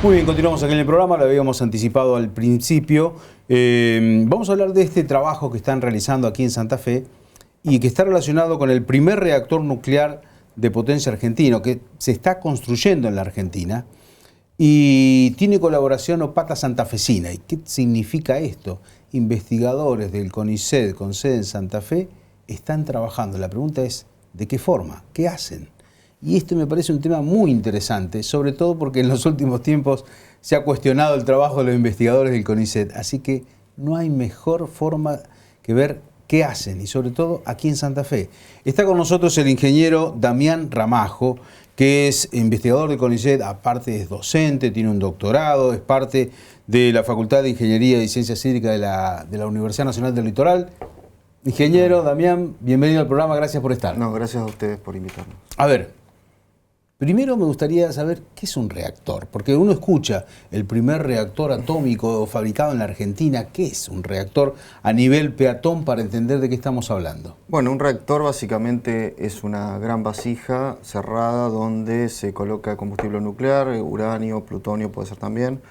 Muy bien, continuamos aquí en el programa, lo habíamos anticipado al principio. Vamos a hablar de este trabajo que están realizando aquí en Santa Fe y que está relacionado con el primer reactor nuclear de potencia argentino que se está construyendo en la Argentina y tiene colaboración OPATA santafesina. ¿Y qué significa esto? Investigadores del CONICET con sede en Santa Fe están trabajando. La pregunta es, ¿de qué forma? ¿Qué hacen? Y esto me parece un tema muy interesante, sobre todo porque en los últimos tiempos se ha cuestionado el trabajo de los investigadores del CONICET. Así que no hay mejor forma que ver qué hacen, y sobre todo aquí en Santa Fe. Está con nosotros el ingeniero Damián Ramajo, que es investigador del CONICET, aparte es docente, tiene un doctorado, es parte de la Facultad de Ingeniería y Ciencias Hídricas de la Universidad Nacional del Litoral. Ingeniero Damián, bienvenido al programa, gracias por estar. No, gracias a ustedes por invitarnos. A ver, primero me gustaría saber qué es un reactor, porque uno escucha el primer reactor atómico fabricado en la Argentina. ¿Qué es un reactor a nivel peatón para entender de qué estamos hablando? Bueno, un reactor básicamente es una gran vasija cerrada donde se coloca combustible nuclear, uranio, plutonio puede ser también.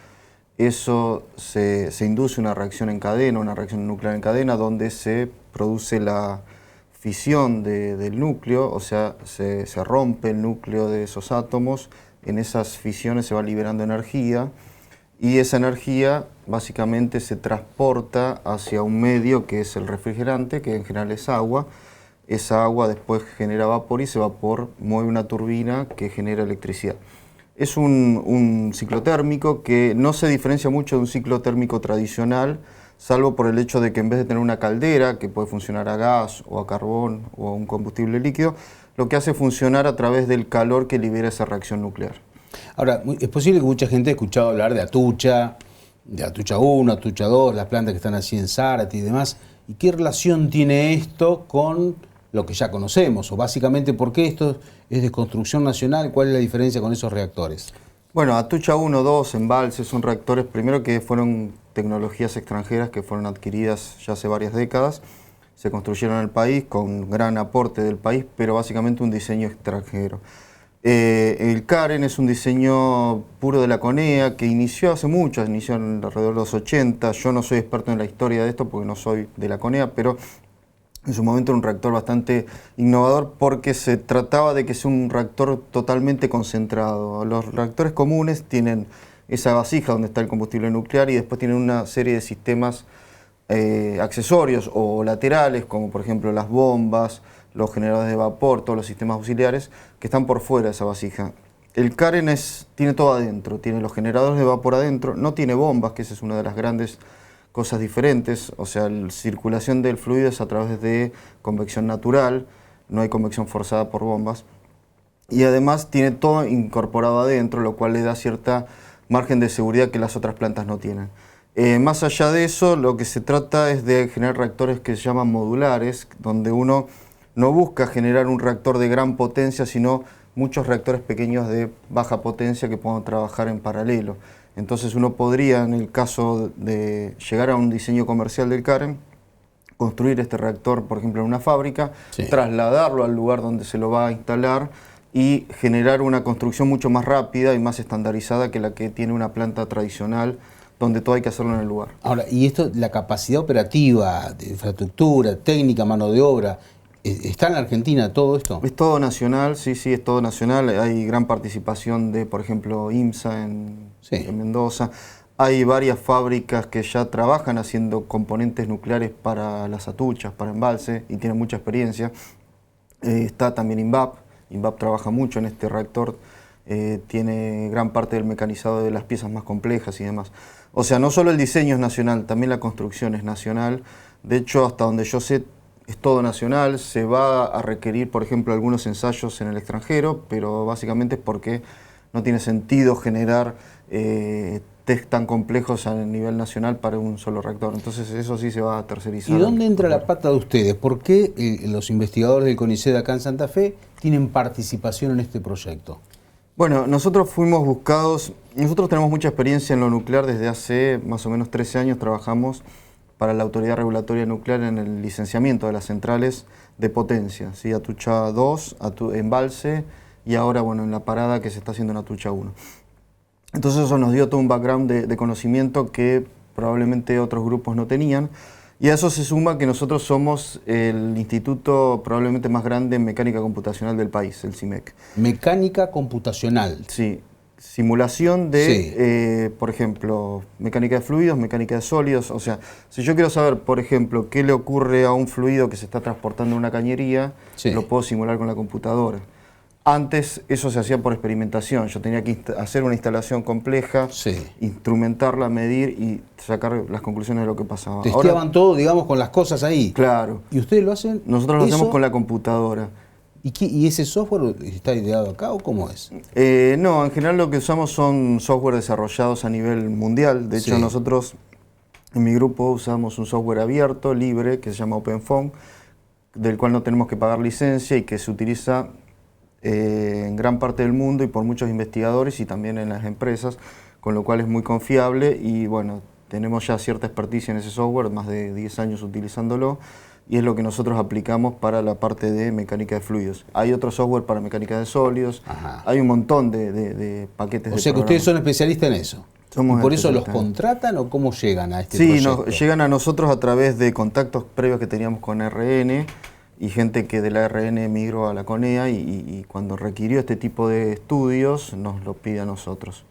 Eso se induce una reacción en cadena, una reacción nuclear en cadena, donde se produce la fisión del núcleo, o sea, se rompe el núcleo de esos átomos. En esas fisiones se va liberando energía y esa energía básicamente se transporta hacia un medio que es el refrigerante, que en general es agua. Esa agua después genera vapor y ese vapor mueve una turbina que genera electricidad. Es un ciclo térmico que no se diferencia mucho de un ciclo térmico tradicional, salvo por el hecho de que en vez de tener una caldera que puede funcionar a gas o a carbón o a un combustible líquido, lo que hace funcionar a través del calor que libera esa reacción nuclear. Ahora, es posible que mucha gente haya escuchado hablar de Atucha 1, Atucha 2, las plantas que están así en Zárate y demás. ¿Y qué relación tiene esto con lo que ya conocemos? O básicamente, ¿por qué esto es de construcción nacional? ¿Cuál es la diferencia con esos reactores? Bueno, Atucha 1, 2, Embalse son reactores, primero que fueron tecnologías extranjeras que fueron adquiridas ya hace varias décadas, se construyeron en el país con gran aporte del país, pero básicamente un diseño extranjero. El CAREN es un diseño puro de la CONEA que inició hace mucho, inició alrededor de los 80, yo no soy experto en la historia de esto porque no soy de la CONEA, pero en su momento era un reactor bastante innovador porque se trataba de que sea un reactor totalmente concentrado. Los reactores comunes tienen esa vasija donde está el combustible nuclear y después tienen una serie de sistemas accesorios o laterales, como por ejemplo las bombas, los generadores de vapor, todos los sistemas auxiliares que están por fuera de esa vasija. El CAREN tiene todo adentro, tiene los generadores de vapor adentro, no tiene bombas, que esa es una de las grandes cosas diferentes, o sea, la circulación del fluido es a través de convección natural, no hay convección forzada por bombas, y además tiene todo incorporado adentro, lo cual le da cierta margen de seguridad que las otras plantas no tienen. Más allá de eso, lo que se trata es de generar reactores que se llaman modulares, donde uno no busca generar un reactor de gran potencia, sino muchos reactores pequeños de baja potencia que puedan trabajar en paralelo. Entonces uno podría, en el caso de llegar a un diseño comercial del CAREN, construir este reactor, por ejemplo, en una fábrica, sí, trasladarlo al lugar donde se lo va a instalar y generar una construcción mucho más rápida y más estandarizada que la que tiene una planta tradicional, donde todo hay que hacerlo en el lugar. Ahora, y esto, la capacidad operativa, de infraestructura, técnica, mano de obra, ¿está en la Argentina todo esto? Es todo nacional, sí, es todo nacional. Hay gran participación de, por ejemplo, IMSA en Mendoza. Hay varias fábricas que ya trabajan haciendo componentes nucleares para las Atuchas, para Embalse, y tienen mucha experiencia. Está también INVAP. INVAP trabaja mucho en este reactor. Tiene gran parte del mecanizado de las piezas más complejas y demás. O sea, no solo el diseño es nacional, también la construcción es nacional. De hecho, hasta donde yo sé, es todo nacional. Se va a requerir, por ejemplo, algunos ensayos en el extranjero, pero básicamente es porque no tiene sentido generar test tan complejos a nivel nacional para un solo reactor. Entonces eso sí se va a tercerizar. ¿Y dónde entra la pata de ustedes? ¿Por qué los investigadores del CONICET acá en Santa Fe tienen participación en este proyecto? Bueno, nosotros fuimos buscados, nosotros tenemos mucha experiencia en lo nuclear. Desde hace más o menos 13 años trabajamos para la Autoridad Regulatoria Nuclear en el licenciamiento de las centrales de potencia, ¿sí? Atucha 2, Embalse y ahora, bueno, en la parada que se está haciendo en Atucha 1. Entonces eso nos dio todo un background de conocimiento que probablemente otros grupos no tenían. Y a eso se suma que nosotros somos el instituto probablemente más grande en mecánica computacional del país, el CIMEC. Mecánica computacional. Sí, simulación de, Sí. por ejemplo, mecánica de fluidos, mecánica de sólidos. O sea, si yo quiero saber, por ejemplo, qué le ocurre a un fluido que se está transportando en una cañería, Sí. lo puedo simular con la computadora. Antes eso se hacía por experimentación, yo tenía que hacer una instalación compleja, Sí. instrumentarla, medir y sacar las conclusiones de lo que pasaba. Testeaban Ahora, todo, digamos, con las cosas ahí. claro, ¿Y ustedes lo hacen? nosotros lo eso? hacemos con la computadora. ¿Y ese software está ideado acá o cómo es? No, en general lo que usamos son software desarrollados a nivel mundial. De hecho, Sí. nosotros en mi grupo usamos un software abierto, libre, que se llama OpenFOAM, del cual no tenemos que pagar licencia y que se utiliza en gran parte del mundo y por muchos investigadores y también en las empresas, con lo cual es muy confiable y bueno, tenemos ya cierta experticia en ese software, más de 10 años utilizándolo, y es lo que nosotros aplicamos para la parte de mecánica de fluidos. Hay otro software para mecánica de sólidos, Ajá. hay un montón de paquetes de O sea que ustedes son especialistas en eso. Somos ¿Y por eso los especialistas. contratan o cómo llegan a este Sí, proyecto? llegan a nosotros a través de contactos previos que teníamos con RN y gente que de la RN emigró a la CONEA y cuando requirió este tipo de estudios nos lo pide a nosotros.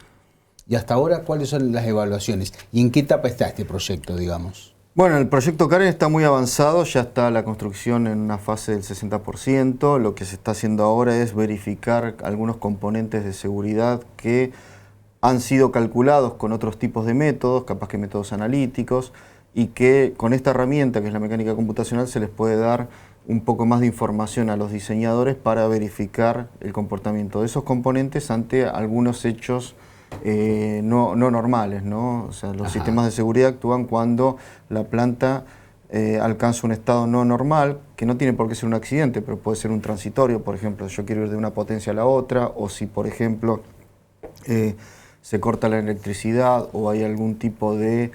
¿Y hasta ahora cuáles son las evaluaciones? ¿Y en qué etapa está este proyecto, digamos? Bueno, el proyecto Karen está muy avanzado, ya está la construcción en una fase del 60%. Lo que se está haciendo ahora es verificar algunos componentes de seguridad que han sido calculados con otros tipos de métodos, capaz que métodos analíticos, y que con esta herramienta que es la mecánica computacional se les puede dar un poco más de información a los diseñadores para verificar el comportamiento de esos componentes ante algunos hechos no normales, ¿no? O sea, los Ajá. sistemas de seguridad actúan cuando la planta alcanza un estado no normal, que no tiene por qué ser un accidente, pero puede ser un transitorio, por ejemplo, yo quiero ir de una potencia a la otra, o si, por ejemplo, se corta la electricidad o hay algún tipo de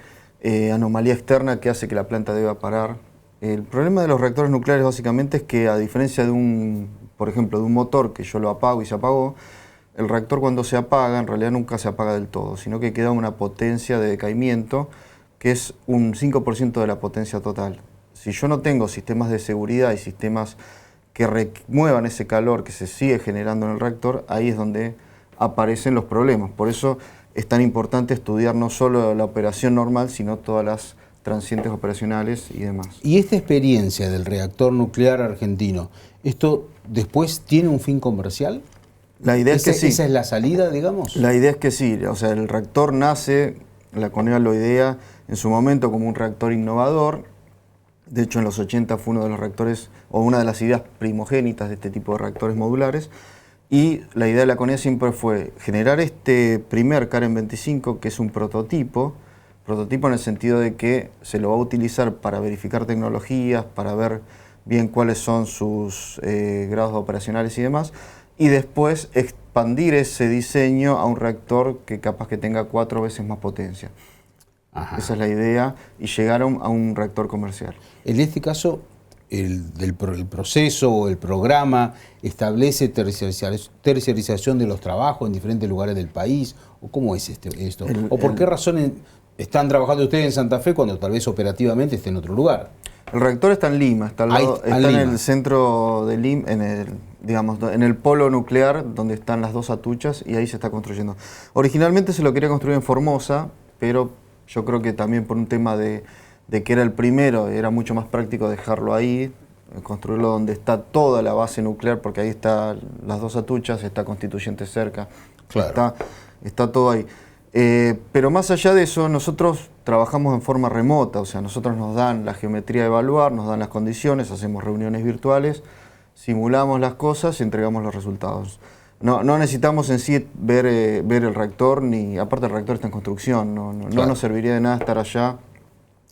anomalía externa que hace que la planta deba parar. El problema de los reactores nucleares básicamente es que a diferencia de por ejemplo, de un motor que yo lo apago y se apagó, el reactor cuando se apaga en realidad nunca se apaga del todo, sino que queda una potencia de decaimiento que es un 5% de la potencia total. Si yo no tengo sistemas de seguridad y sistemas que remuevan ese calor que se sigue generando en el reactor, ahí es donde aparecen los problemas. Por eso es tan importante estudiar no solo la operación normal, sino todas las transientes operacionales y demás. ¿Y esta experiencia del reactor nuclear argentino, esto después tiene un fin comercial? La idea es que sí. ¿Esa es la salida, digamos? La idea es que sí. O sea, el reactor nace, la CONEA lo idea en su momento como un reactor innovador. De hecho, en los 80 fue uno de los reactores, o una de las ideas primogénitas de este tipo de reactores modulares. Y la idea de la CONEA siempre fue generar este primer Karen 25, que es un prototipo en el sentido de que se lo va a utilizar para verificar tecnologías, para ver bien cuáles son sus grados operacionales y demás, y después expandir ese diseño a un reactor que capaz que tenga 4 veces más potencia. Ajá. Esa es la idea, y llegaron a un reactor comercial. En este caso, el proceso o el programa establece terciarización de los trabajos en diferentes lugares del país, ¿o cómo es esto? ¿O por qué razón están trabajando ustedes en Santa Fe cuando tal vez operativamente esté en otro lugar? El reactor está en Lima, está en el centro de Lima, en el polo nuclear donde están las dos atuchas, y ahí se está construyendo. Originalmente se lo quería construir en Formosa, pero yo creo que también por un tema de que era el primero, era mucho más práctico dejarlo ahí, construirlo donde está toda la base nuclear, porque ahí están las dos atuchas, está Constituyente cerca, claro. está todo ahí. Pero más allá de eso, nosotros trabajamos en forma remota, o sea, nosotros nos dan la geometría de evaluar, nos dan las condiciones, hacemos reuniones virtuales, simulamos las cosas y entregamos los resultados. No necesitamos en sí ver el reactor, aparte el reactor está en construcción, no nos serviría de nada estar allá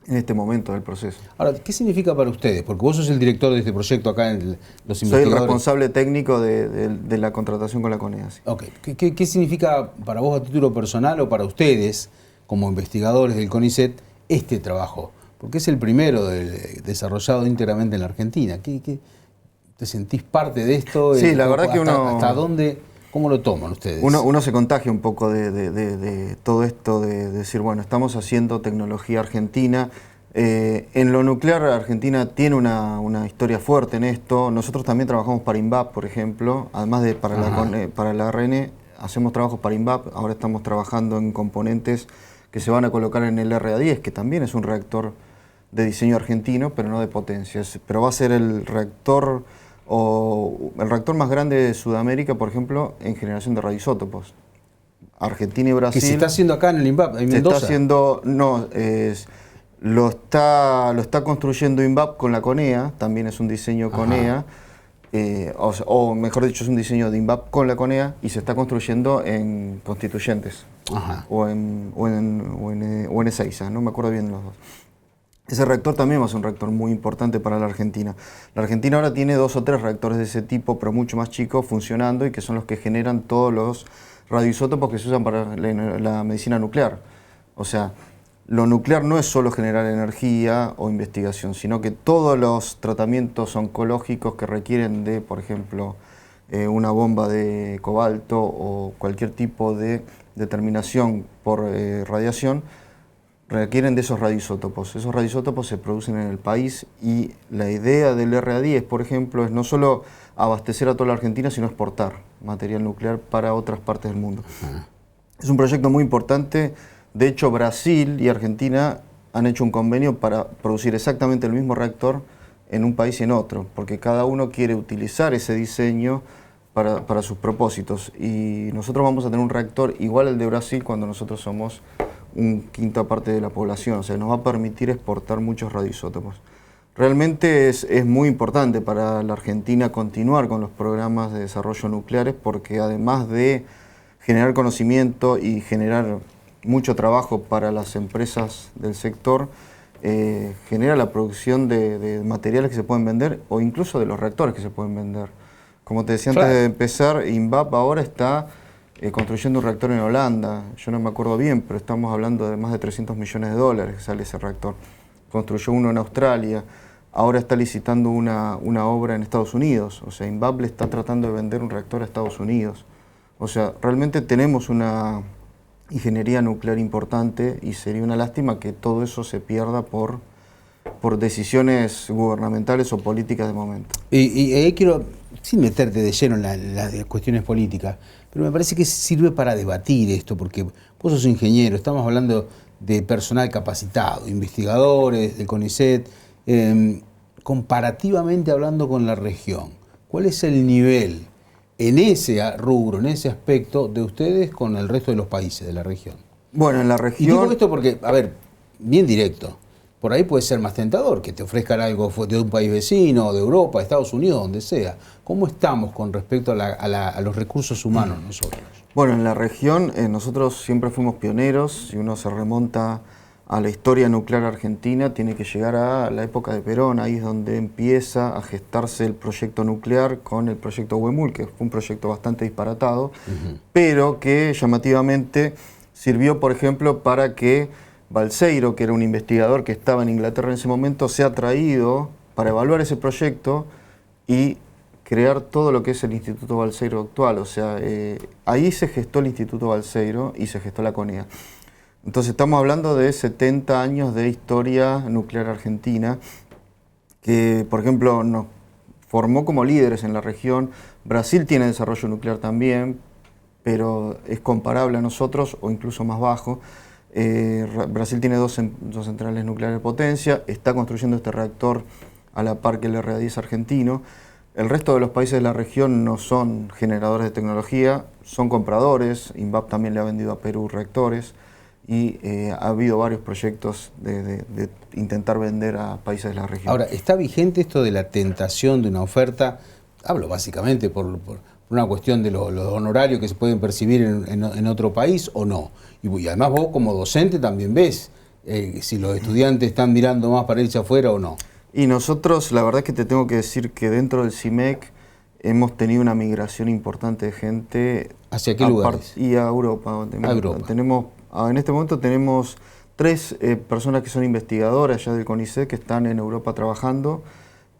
en este momento del proceso. Ahora, ¿qué significa para ustedes? Porque vos sos el director de este proyecto acá en los investigadores. Soy el responsable técnico de la contratación con la CONEA. Sí. Okay. ¿Qué significa para vos a título personal o para ustedes, como investigadores del CONICET, este trabajo? Porque es el primero desarrollado íntegramente en la Argentina. ¿Te sentís parte de esto? Sí, la verdad que uno... ¿Hasta dónde? ¿Cómo lo toman ustedes? Uno se contagia un poco de todo esto de decir, bueno, estamos haciendo tecnología argentina. En lo nuclear, Argentina tiene una historia fuerte en esto. Nosotros también trabajamos para INVAP, por ejemplo, además de para la ARN, hacemos trabajos para INVAP. Ahora estamos trabajando en componentes que se van a colocar en el RA10, que también es un reactor de diseño argentino, pero no de potencia. Pero va a ser el reactor más grande de Sudamérica, por ejemplo, en generación de radioisótopos. Argentina y Brasil. ¿Que se está haciendo acá en el INVAP, en Mendoza? Se está haciendo, no, lo está construyendo INVAP con la CONEA, también es un diseño CONEA, o mejor dicho, es un diseño de INVAP con la CONEA y se está construyendo en Constituyentes. O en Ezeiza, no me acuerdo bien de los dos. Ese reactor también va a ser un reactor muy importante para la Argentina. La Argentina ahora tiene 2 o 3 reactores de ese tipo, pero mucho más chicos, funcionando y que son los que generan todos los radioisótopos que se usan para la medicina nuclear. O sea, lo nuclear no es solo generar energía o investigación, sino que todos los tratamientos oncológicos que requieren de, por ejemplo, una bomba de cobalto o cualquier tipo de determinación por radiación, requieren de esos radioisótopos. Esos radioisótopos se producen en el país y la idea del RA10, por ejemplo, es no solo abastecer a toda la Argentina, sino exportar material nuclear para otras partes del mundo. Es un proyecto muy importante. De hecho, Brasil y Argentina han hecho un convenio para producir exactamente el mismo reactor en un país y en otro, porque cada uno quiere utilizar ese diseño para sus propósitos. Y nosotros vamos a tener un reactor igual al de Brasil cuando nosotros somos un quinta parte de la población, o sea, nos va a permitir exportar muchos radioisótopos. Realmente es muy importante para la Argentina continuar con los programas de desarrollo nucleares porque además de generar conocimiento y generar mucho trabajo para las empresas del sector, genera la producción de materiales que se pueden vender o incluso de los reactores que se pueden vender. Como te decía antes de empezar, INVAP ahora está construyendo un reactor en Holanda, yo no me acuerdo bien, pero estamos hablando de más de 300 millones de dólares que sale ese reactor. Construyó uno en Australia, ahora está licitando una obra en Estados Unidos, o sea, INVAP le está tratando de vender un reactor a Estados Unidos. O sea, realmente tenemos una ingeniería nuclear importante y sería una lástima que todo eso se pierda por decisiones gubernamentales o políticas de momento. Y quiero, sin meterte de lleno en las cuestiones políticas, pero me parece que sirve para debatir esto, porque vos sos ingeniero, estamos hablando de personal capacitado, investigadores del CONICET, comparativamente hablando con la región, ¿cuál es el nivel en ese rubro, en ese aspecto de ustedes con el resto de los países de la región? Bueno, en la región... Y digo esto porque, a ver, bien directo, por ahí puede ser más tentador que te ofrezcan algo de un país vecino, de Europa, de Estados Unidos, donde sea. ¿Cómo estamos con respecto a los recursos humanos nosotros? Bueno, en la región nosotros siempre fuimos pioneros. Si uno se remonta a la historia nuclear argentina, tiene que llegar a la época de Perón. Ahí es donde empieza a gestarse el proyecto nuclear con el proyecto Huemul, que fue un proyecto bastante disparatado, pero que llamativamente sirvió, por ejemplo, para que Balseiro, que era un investigador que estaba en Inglaterra en ese momento, sea traído para evaluar ese proyecto y crear todo lo que es el Instituto Balseiro actual. O sea, ahí se gestó el Instituto Balseiro y se gestó la CONEA. Entonces estamos hablando de 70 años de historia nuclear argentina, que por ejemplo nos formó como líderes en la región. Brasil tiene desarrollo nuclear también, pero es comparable a nosotros o incluso más bajo. Brasil tiene dos centrales nucleares de potencia, está construyendo este reactor a la par que el RA10 argentino. El resto de los países de la región no son generadores de tecnología, son compradores. INVAP también le ha vendido a Perú reactores y ha habido varios proyectos de intentar vender a países de la región. Ahora, ¿está vigente esto de la tentación de una oferta? Hablo básicamente por una cuestión de los honorarios que se pueden percibir en otro país o no. Y además vos como docente también ves si los estudiantes están mirando más para irse afuera o no. Y nosotros, la verdad es que te tengo que decir que dentro del CIMEC hemos tenido una migración importante de gente. ¿Hacia qué lugares? Y a Europa. En este momento tenemos 3 personas que son investigadoras ya del CONICET que están en Europa trabajando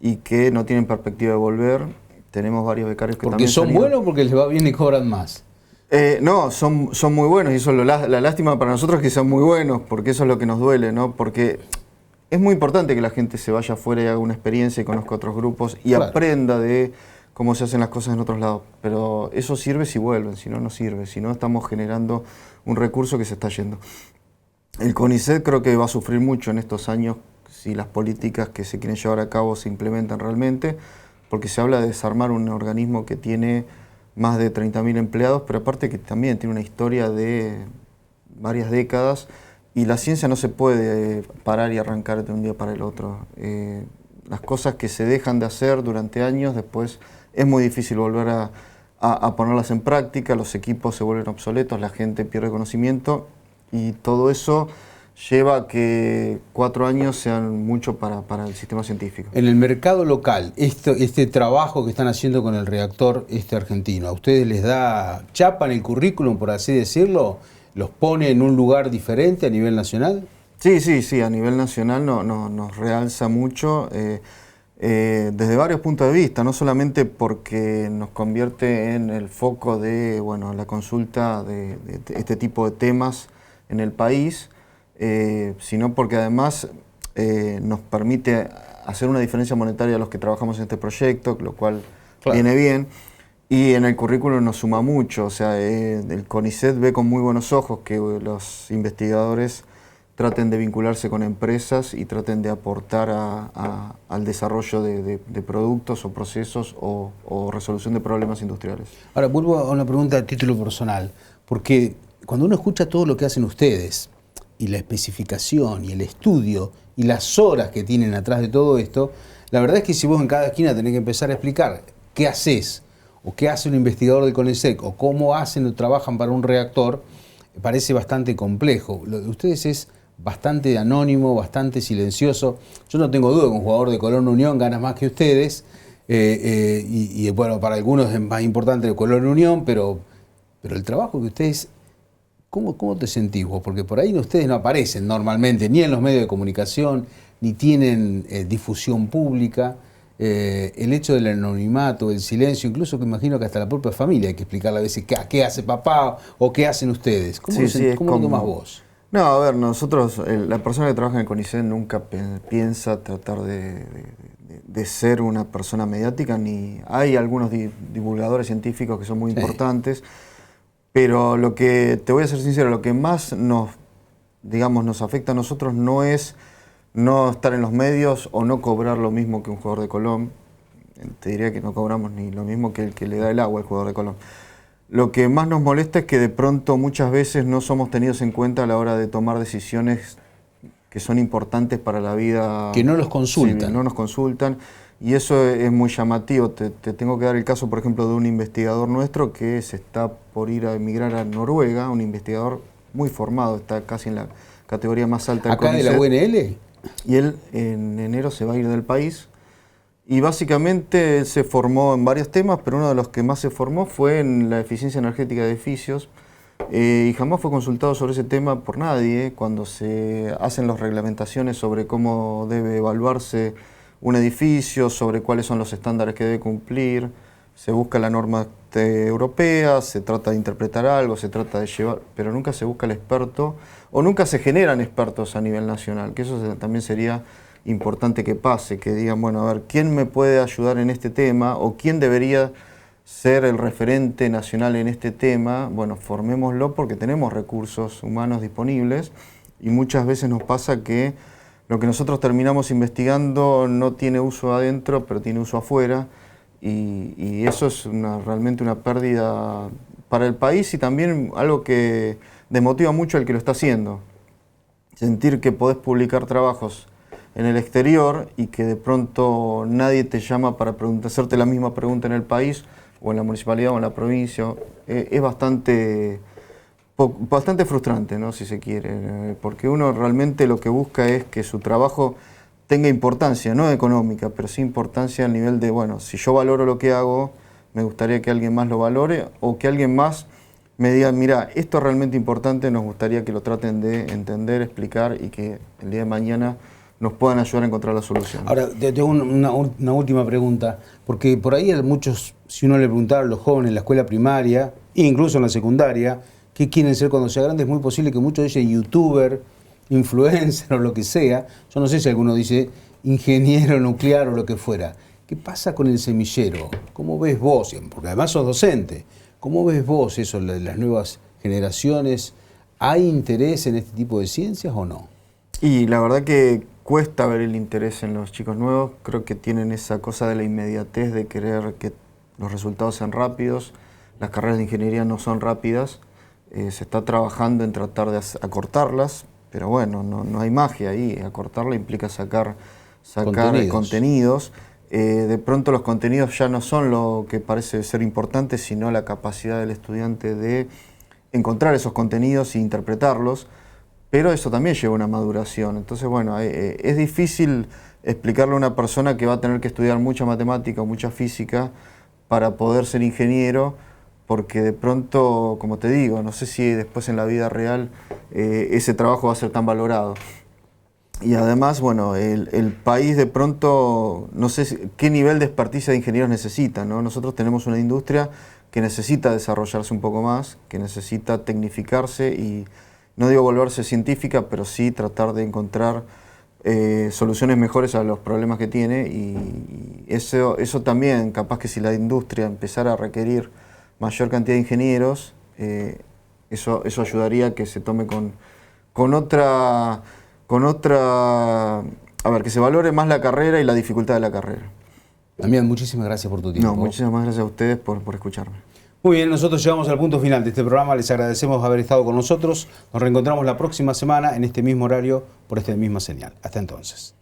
y que no tienen perspectiva de volver, Tenemos varios becarios que ¿Porque también son buenos o porque les va bien y cobran más? No, son muy buenos y eso es la lástima para nosotros, que sean muy buenos, porque eso es lo que nos duele, ¿no? Porque es muy importante que la gente se vaya afuera y haga una experiencia y conozca otros grupos y aprenda de cómo se hacen las cosas en otros lados. Pero eso sirve si vuelven, si no, no sirve. Si no, estamos generando un recurso que se está yendo. El CONICET creo que va a sufrir mucho en estos años si las políticas que se quieren llevar a cabo se implementan realmente, porque se habla de desarmar un organismo que tiene más de 30.000 empleados, pero aparte que también tiene una historia de varias décadas y la ciencia no se puede parar y arrancar de un día para el otro. Las cosas que se dejan de hacer durante años, después es muy difícil volver a ponerlas en práctica, los equipos se vuelven obsoletos, la gente pierde conocimiento y todo eso lleva a que 4 años sean mucho para el sistema científico. En el mercado local, este trabajo que están haciendo con el reactor argentino, ¿a ustedes les da chapa en el currículum, por así decirlo? ¿Los pone en un lugar diferente a nivel nacional? Sí, a nivel nacional nos realza mucho desde varios puntos de vista, no solamente porque nos convierte en el foco de la consulta de este tipo de temas en el país, sino porque además nos permite hacer una diferencia monetaria a los que trabajamos en este proyecto, lo cual viene bien. Y en el currículum nos suma mucho, o sea, el CONICET ve con muy buenos ojos que los investigadores traten de vincularse con empresas y traten de aportar al desarrollo de productos o procesos o resolución de problemas industriales. Ahora, vuelvo a una pregunta a título personal, porque cuando uno escucha todo lo que hacen ustedes, y la especificación, y el estudio, y las horas que tienen atrás de todo esto, la verdad es que si vos en cada esquina tenés que empezar a explicar qué haces, o qué hace un investigador del CONICET, o cómo hacen o trabajan para un reactor, parece bastante complejo. Lo de ustedes es bastante anónimo, bastante silencioso. Yo no tengo duda que un jugador de Colón Unión gana más que ustedes, y bueno, para algunos es más importante el Colón Unión, pero el trabajo que ustedes... ¿Cómo te sentís vos? Porque por ahí ustedes no aparecen normalmente, ni en los medios de comunicación, ni tienen difusión pública. El hecho del anonimato, el silencio, incluso que imagino que hasta la propia familia hay que explicarle a veces qué hace papá o qué hacen ustedes. ¿Cómo lo tomás vos? No, a ver, nosotros, la persona que trabaja en el CONICET nunca piensa tratar de ser una persona mediática, ni hay algunos divulgadores científicos que son muy importantes. Pero lo que, te voy a ser sincero, lo que más nos afecta a nosotros no es no estar en los medios o no cobrar lo mismo que un jugador de Colón. Te diría que no cobramos ni lo mismo que el que le da el agua al jugador de Colón. Lo que más nos molesta es que de pronto muchas veces no somos tenidos en cuenta a la hora de tomar decisiones que son importantes para la vida. Que no los consultan. Civil, no nos consultan. Y eso es muy llamativo. Te tengo que dar el caso, por ejemplo, de un investigador nuestro que se está por ir a emigrar a Noruega, un investigador muy formado, está casi en la categoría más alta del CONICET. ¿Acá de la UNL? Y él en enero se va a ir del país. Y básicamente él se formó en varios temas, pero uno de los que más se formó fue en la eficiencia energética de edificios. Y jamás fue consultado sobre ese tema por nadie. Cuando se hacen las reglamentaciones sobre cómo debe evaluarse un edificio, sobre cuáles son los estándares que debe cumplir, se busca la norma europea, se trata de interpretar algo, se trata de llevar, pero nunca se busca el experto, o nunca se generan expertos a nivel nacional, que eso también sería importante que pase, que digan, bueno, a ver, ¿quién me puede ayudar en este tema? ¿O quién debería ser el referente nacional en este tema? Bueno, formémoslo porque tenemos recursos humanos disponibles y muchas veces nos pasa que lo que nosotros terminamos investigando no tiene uso adentro, pero tiene uso afuera, y eso es realmente una pérdida para el país y también algo que desmotiva mucho al que lo está haciendo. Sentir que podés publicar trabajos en el exterior y que de pronto nadie te llama para hacerte la misma pregunta en el país, o en la municipalidad o en la provincia, es bastante frustrante, ¿no? Si se quiere, porque uno realmente lo que busca es que su trabajo tenga importancia, no económica, pero sí importancia al nivel de, bueno, si yo valoro lo que hago, me gustaría que alguien más lo valore, o que alguien más me diga, mira, esto es realmente importante, nos gustaría que lo traten de entender, explicar, y que el día de mañana nos puedan ayudar a encontrar la solución. Ahora, te tengo una última pregunta, porque por ahí hay muchos, si uno le preguntara a los jóvenes en la escuela primaria, e incluso en la secundaria, qué quieren ser cuando sean grandes, es muy posible que muchos dicen youtuber, influencer o lo que sea. Yo no sé si alguno dice ingeniero nuclear o lo que fuera. ¿Qué pasa con el semillero? ¿Cómo ves vos? Porque además sos docente. ¿Cómo ves vos eso, las nuevas generaciones? ¿Hay interés en este tipo de ciencias o no? Y la verdad que cuesta ver el interés en los chicos nuevos. Creo que tienen esa cosa de la inmediatez, de querer que los resultados sean rápidos. Las carreras de ingeniería no son rápidas. Se está trabajando en tratar de acortarlas, pero bueno, no hay magia ahí. Acortarla implica sacar contenidos. De pronto los contenidos ya no son lo que parece ser importante, sino la capacidad del estudiante de encontrar esos contenidos e interpretarlos, pero eso también lleva una maduración. Entonces, bueno, es difícil explicarle a una persona que va a tener que estudiar mucha matemática o mucha física para poder ser ingeniero, porque de pronto, como te digo, no sé si después en la vida real ese trabajo va a ser tan valorado. Y además, bueno, el país de pronto, no sé qué nivel de experticia de ingenieros necesita, ¿no? Nosotros tenemos una industria que necesita desarrollarse un poco más, que necesita tecnificarse y, no digo volverse científica, pero sí tratar de encontrar soluciones mejores a los problemas que tiene, y eso también, capaz que si la industria empezara a requerir mayor cantidad de ingenieros, eso ayudaría a que se tome con otra, a ver, que se valore más la carrera y la dificultad de la carrera. Damián, muchísimas gracias por tu tiempo. No, muchísimas gracias a ustedes por escucharme. Muy bien, nosotros llegamos al punto final de este programa. Les agradecemos haber estado con nosotros. Nos reencontramos la próxima semana en este mismo horario por esta misma señal. Hasta entonces.